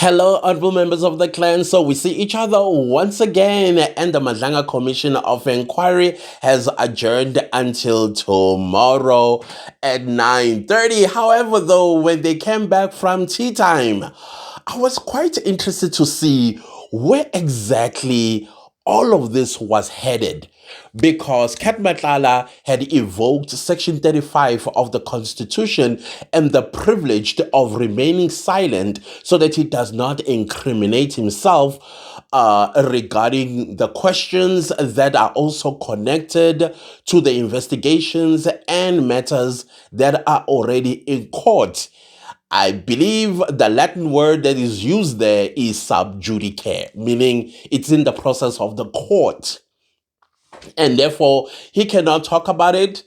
Hello, honorable members of the clan. So we see each other once again, and the Madanga Commission of Inquiry has adjourned until tomorrow at 9:30. However, though, when they came back from tea time, I was quite interested to see where exactly all of this was headed, because Kat Matlala had evoked Section 35 of the Constitution and the privilege of remaining silent so that he does not incriminate himself regarding the questions that are also connected to the investigations and matters that are already in court. I believe the Latin word that is used there is sub judice, meaning it's in the process of the court. And therefore, he cannot talk about it,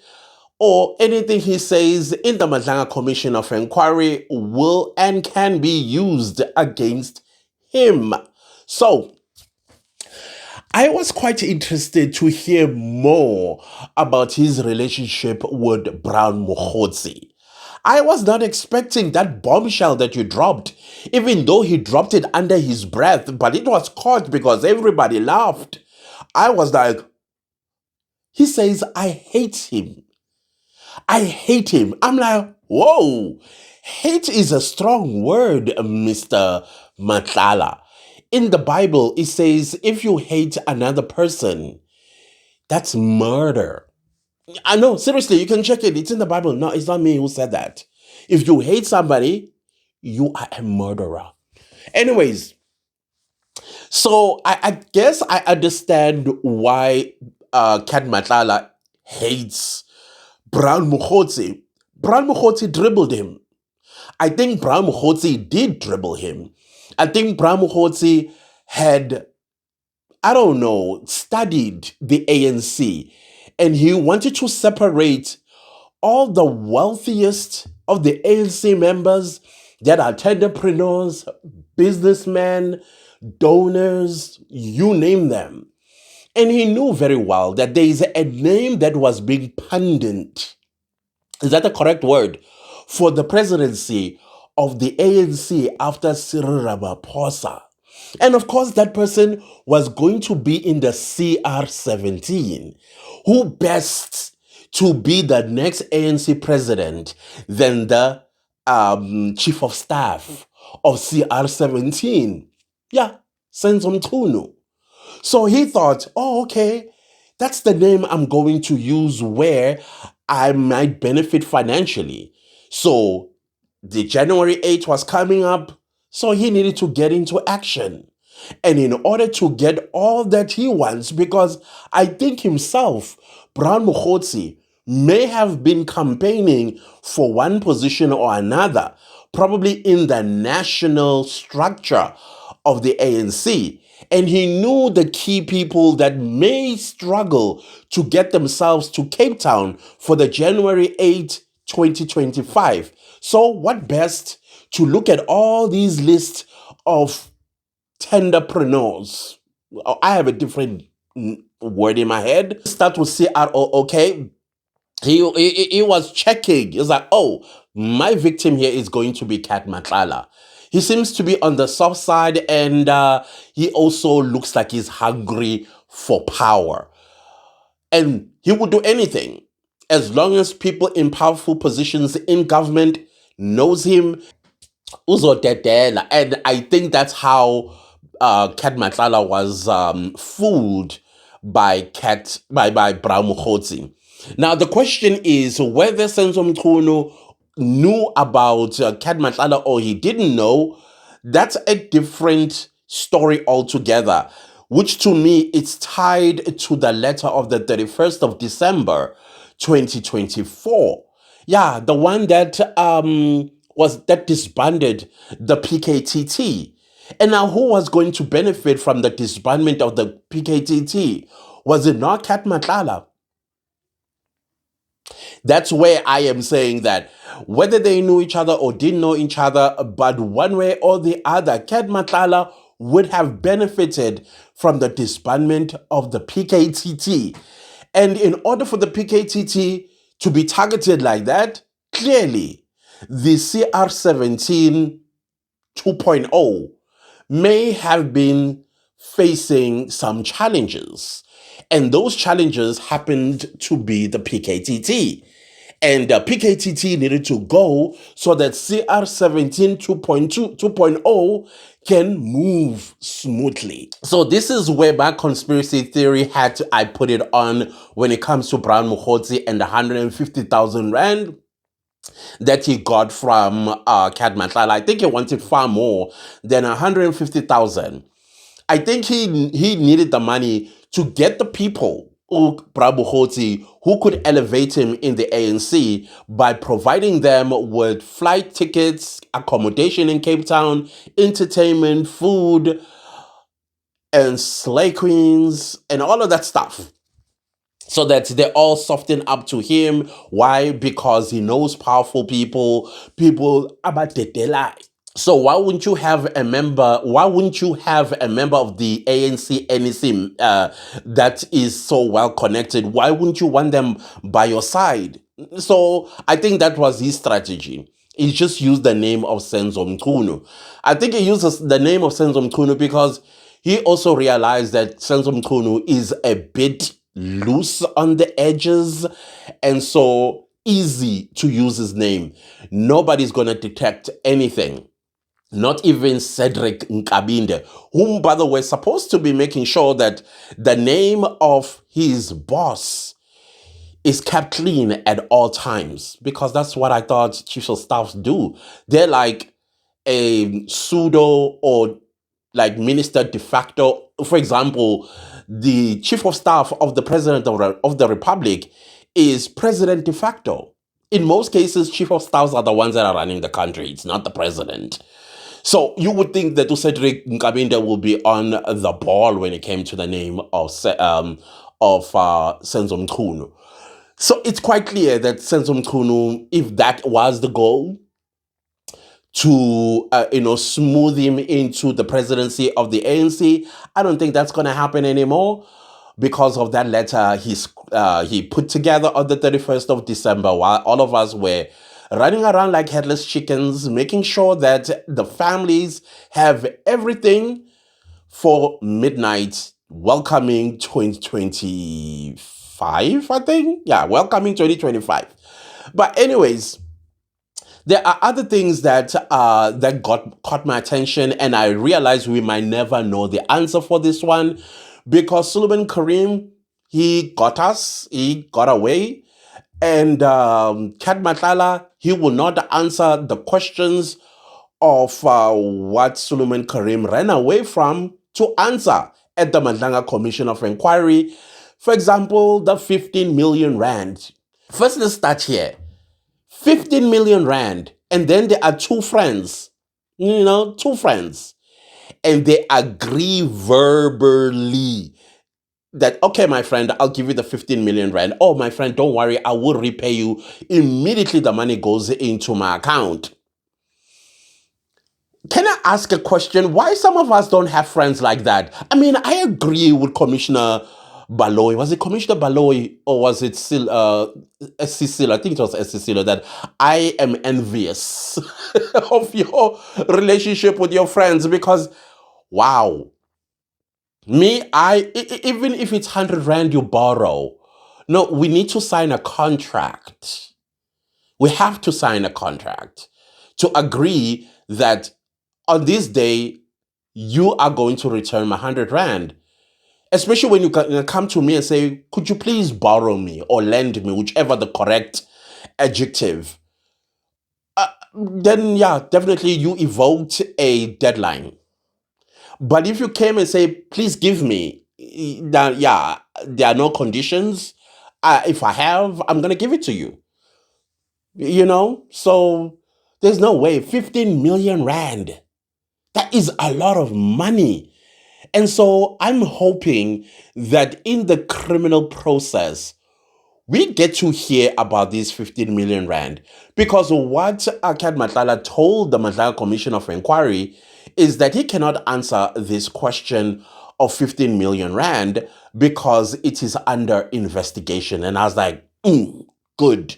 or anything he says in the Madanga Commission of Inquiry will and can be used against him. So, I was quite interested to hear more about his relationship with Brown Mogotsi. I was not expecting that bombshell that you dropped, even though he dropped it under his breath, but it was caught because everybody laughed. I was like, he says, I hate him. I hate him. I'm like, whoa, hate is a strong word, Mr. Matlala. In the Bible, it says, if you hate another person, that's murder. I know, seriously, you can check it. It's in the Bible. No, it's not me who said that. If you hate somebody, you are a murderer. Anyways, so I guess I understand why Kat Matlala hates Brown Mogotsi. Brown Mogotsi dribbled him. I think Brown Mogotsi did dribble him. I think Brown Mogotsi had, I don't know, studied the ANC, and he wanted to separate all the wealthiest of the ANC members that are entrepreneurs, businessmen, donors, you name them. And he knew very well that there is a name that was being pundit. Is that the correct word? For the presidency of the ANC after Cyril Ramaphosa. And of course, that person was going to be in the CR17. Who best to be the next ANC president than the chief of staff of CR17? Yeah, Senzo Mchunu. So he thought, oh, okay, that's the name I'm going to use where I might benefit financially. So the January 8th was coming up, so he needed to get into action. And in order to get all that he wants, because I think himself, Brown Mogotsi, may have been campaigning for one position or another, probably in the national structure of the ANC. And he knew the key people that may struggle to get themselves to Cape Town for the January 8th, 2025. So what best to look at all these lists of tenderpreneurs. I have a different word in my head. Start with CRO, okay? He was checking. He was like, oh, my victim here is going to be Kat Matlala. He seems to be on the soft side, and he also looks like he's hungry for power. And he would do anything as long as people in powerful positions in government knows him. And I think that's how Kat Matlala was fooled by Brown Mogotsi. Now the question is whether Senzo Mchunu knew about Kat Matlala or he didn't know. That's a different story altogether, which to me it's tied to the letter of the 31st of December 2024. Yeah, the one that disbanded the PKTT. And now who was going to benefit from the disbandment of the PKTT? Was it not Kat Matlala? That's where I am saying that whether they knew each other or didn't know each other, but one way or the other, Kat Matlala would have benefited from the disbandment of the PKTT. And in order for the PKTT to be targeted like that, clearly the CR17 2.0 may have been facing some challenges. And those challenges happened to be the PKTT. And PKTT needed to go so that CR17 2.0 can move smoothly. So this is where my conspiracy theory I put it on when it comes to Brown Mogotsi and the 150,000 rand that he got from Cat Matlala. I think he wanted far more than 150,000. I think he needed the money to get the people, Brown Mogotsi, who could elevate him in the ANC by providing them with flight tickets, accommodation in Cape Town, entertainment, food, and slay queens, and all of that stuff. So that they all soften up to him. Why? Because he knows powerful people about the. So why wouldn't you have a member? Why wouldn't you have a member of the ANC NEC that is so well connected? Why wouldn't you want them by your side? So I think that was his strategy. He just used the name of Senzo Mchunu. I think he uses the name of Senzo Mchunu because he also realized that Senzo Mchunu is a bit loose on the edges, and so easy to use his name. Nobody's going to detect anything. Not even Cedric Nkabinde, whom, by the way, is supposed to be making sure that the name of his boss is kept clean at all times, because that's what I thought chiefs of staffs do. They're like a pseudo or like minister de facto. For example, the chief of staff of the president of the republic is president de facto. In most cases, chief of staffs are the ones that are running the country. It's not the president. So you would think that Cedric Nkabinde will be on the ball when it came to the name of Senzo Mchunu. So it's quite clear that Senzo Mchunu, if that was the goal, to smooth him into the presidency of the ANC, I don't think that's going to happen anymore because of that letter he put together on the 31st of December while all of us were running around like headless chickens, making sure that the families have everything for midnight, welcoming 2025, I think. Yeah, welcoming 2025. But anyways, there are other things that caught my attention, and I realized we might never know the answer for this one because Suleiman Karim, he got away. And Kat Matlala, he will not answer the questions of what Suleiman Karim ran away from to answer at the Madanga Commission of Inquiry. For example, the 15 million rand. First, let's start here. 15 million rand. And then there are two friends. Two friends. And they agree verbally that, okay, my friend, I'll give you the 15 million rand. Oh, my friend, don't worry, I will repay you. Immediately the money goes into my account. Can I ask a question? Why some of us don't have friends like that? I mean, I agree with Commissioner Baloyi. Was it Commissioner Baloyi or was it still Cecilia? I think it was Cecilia, that I am envious of your relationship with your friends because, wow. Me, even if it's 100 rand you borrow, no, we need to sign a contract. We have to sign a contract to agree that on this day, you are going to return my 100 rand. Especially when you come to me and say, could you please borrow me or lend me, whichever the correct adjective. Then, yeah, definitely you evoked a deadline. But if you came and say, please give me, then yeah, there are no conditions. If I have, I'm going to give it to you. So there's no way. 15 million rand. That is a lot of money. And so I'm hoping that in the criminal process, we get to hear about these 15 million rand. Because what Kat Matlala told the Madanga Commission of Inquiry is that he cannot answer this question of 15 million rand because it is under investigation. And I was like, good.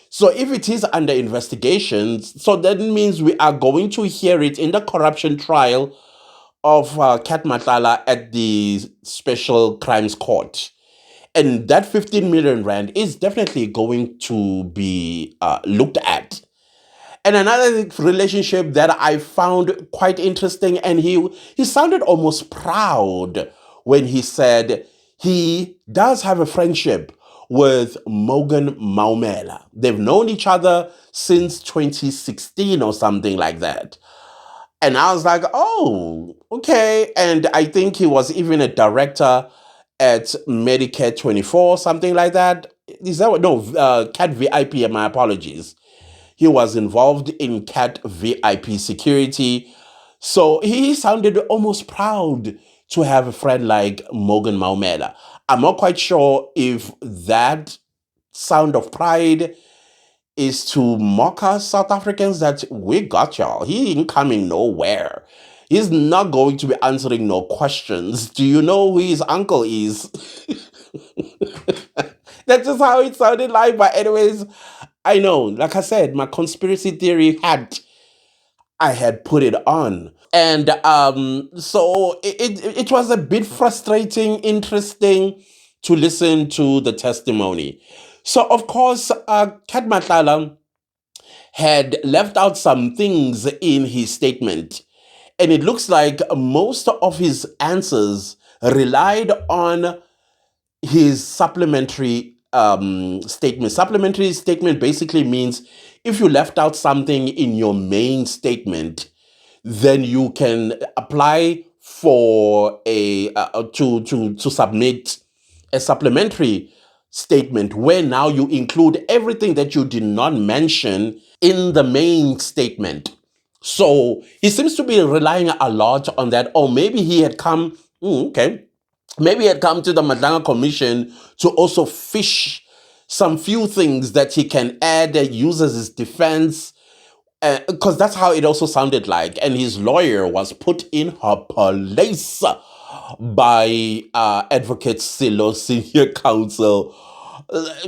So if it is under investigation, so that means we are going to hear it in the corruption trial of Kat Matala at the Special Crimes Court. And that 15 million rand is definitely going to be looked at. And another relationship that I found quite interesting, and he sounded almost proud when he said he does have a friendship with Morgan Maumela. They've known each other since 2016 or something like that. And I was like, oh, okay. And I think he was even a director at Medicare 24, something like that. Is that what? No, Cat VIP, my apologies. He was involved in Cat VIP security. So he sounded almost proud to have a friend like Morgan Maumela. I'm not quite sure if that sound of pride is to mock us South Africans that we got y'all. He ain't coming nowhere. He's not going to be answering no questions. Do you know who his uncle is? That's just how it sounded like. But anyways, I know, like I said, my conspiracy theory I had put it on. And so it was a bit frustrating, interesting to listen to the testimony. So, of course, Kat Matala had left out some things in his statement. And it looks like most of his answers relied on his supplementary statement. Supplementary statement basically means if you left out something in your main statement, then you can apply for a to submit a supplementary statement where now you include everything that you did not mention in the main statement. So he seems to be relying a lot on that. Or maybe he had come, okay, maybe he had come to the Madanga Commission to also fish some few things that he can add that uses his defense, because that's how it also sounded like. And his lawyer was put in her place by Advocate Silo, senior counsel,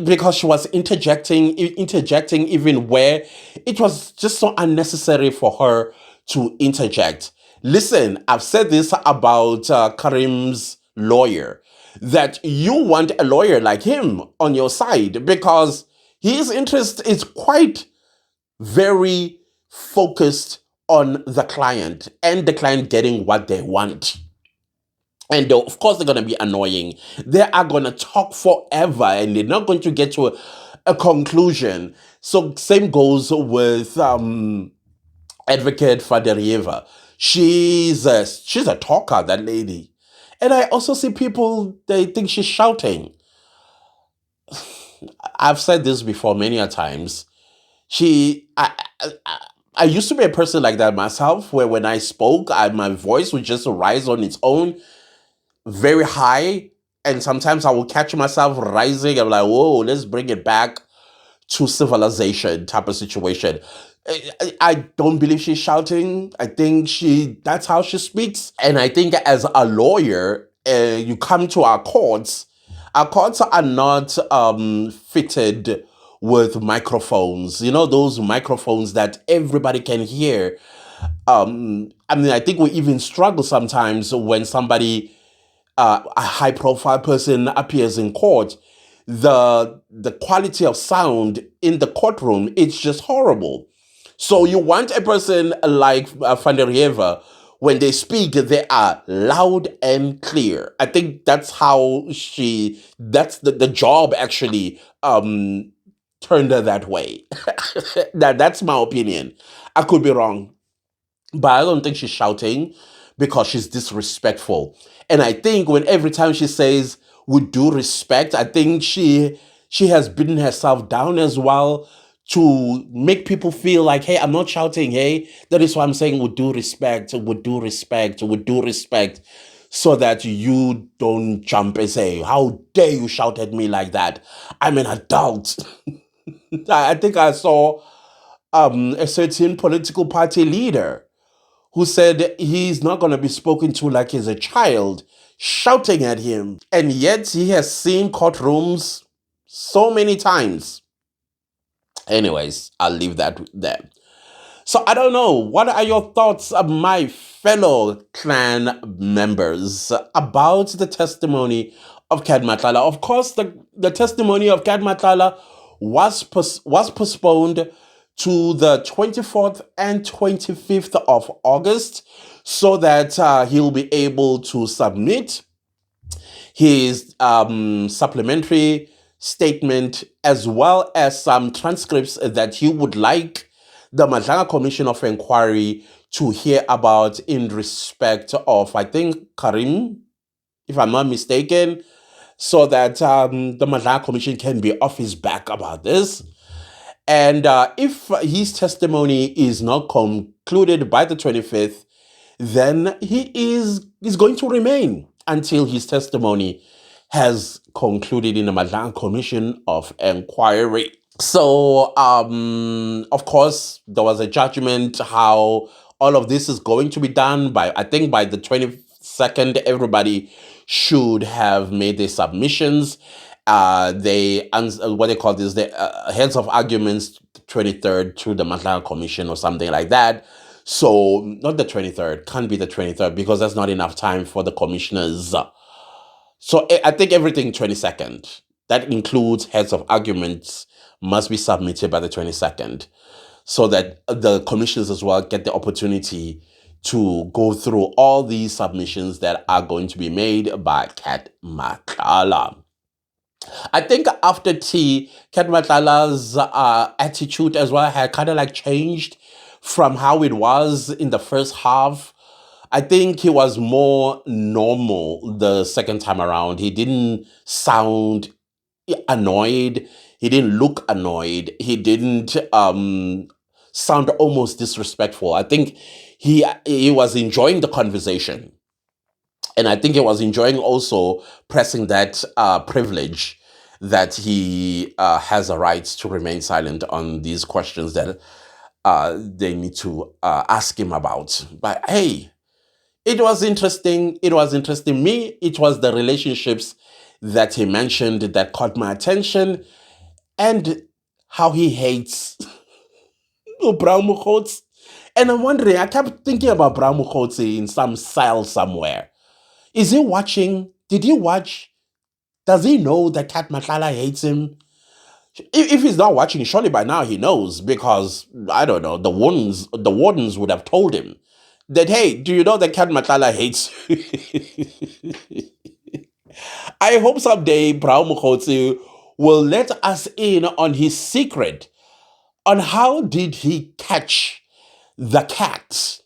because she was interjecting even where it was just so unnecessary for her to interject. Listen, I've said this about Karim's lawyer, that you want a lawyer like him on your side because his interest is quite very focused on the client and the client getting what they want. And of course, they're going to be annoying. They are going to talk forever and they're not going to get to a conclusion. So, same goes with Advocate Faderieva. She's a talker, that lady. And I also see people, they think she's shouting. I've said this before many a times. I used to be a person like that myself, where when I spoke, my voice would just rise on its own, very high, and sometimes I will catch myself rising. I'm like, whoa, let's bring it back to civilization type of situation. I don't believe she's shouting. I think that's how she speaks. And I think as a lawyer, you come to our courts are not fitted with microphones. You know, those microphones that everybody can hear. I mean, I think we even struggle sometimes when somebody, a high profile person appears in court. The quality of sound in the courtroom, it's just horrible. So you want a person like Van der Heever, when they speak, they are loud and clear. I think that's how that's the job actually turned her that way. That's my opinion. I could be wrong, but I don't think she's shouting because she's disrespectful. And I think when every time she says with due respect, I think she has beaten herself down as well to make people feel like, hey, I'm not shouting, hey, that is why I'm saying with due respect, with due respect, with due respect, so that you don't jump and say, how dare you shout at me like that? I'm an adult. I think I saw a certain political party leader who said he's not going to be spoken to like he's a child, shouting at him. And yet he has seen courtrooms so many times. Anyways, I'll leave that there. So I don't know. What are your thoughts, my fellow clan members, about the testimony of Kat Matlala? Of course, the testimony of Kat Matlala was postponed to the 24th and 25th of August so that he'll be able to submit his supplementary statement as well as some transcripts that he would like the Madanga Commission of Inquiry to hear about in respect of, I think, Karim, if I'm not mistaken, so that the Madanga Commission can be off his back about this. And if his testimony is not concluded by the 25th, then he is going to remain until his testimony has concluded in the Madanga Commission of Inquiry. So, of course, there was a judgment how all of this is going to be done by, I think by the 22nd, everybody should have made their submissions. What they call this, the heads of arguments, 23rd to the Madanga Commission or something like that. So, not the 23rd, can't be the 23rd because that's not enough time for the commissioners. So, I think everything 22nd. That includes heads of arguments must be submitted by the 22nd so that the commissioners as well get the opportunity to go through all these submissions that are going to be made by Kat Matlala. I think after tea, Kat Matlala's attitude as well had kind of like changed from how it was in the first half. I think he was more normal the second time around. He didn't sound annoyed. He didn't look annoyed. He didn't sound almost disrespectful. I think he was enjoying the conversation. And I think he was enjoying also pressing that privilege that he has a right to remain silent on these questions that they need to ask him about. But hey, it was interesting. It was interesting. Me, it was the relationships that he mentioned that caught my attention and how he hates Brown Mogotsi. And I'm wondering, I kept thinking about Brown Mogotsi in some cell somewhere. Is he watching? Did he watch? Does he know that Kat Matlala hates him? If he's not watching, surely by now he knows because, I don't know, the wardens would have told him that, hey, do you know that Kat Matlala hates you? I hope someday Brown Mogotsi will let us in on his secret on how did he catch the cat.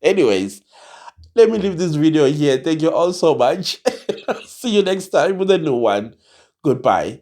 Anyways, let me leave this video here. Thank you all so much. See you next time with a new one. Goodbye.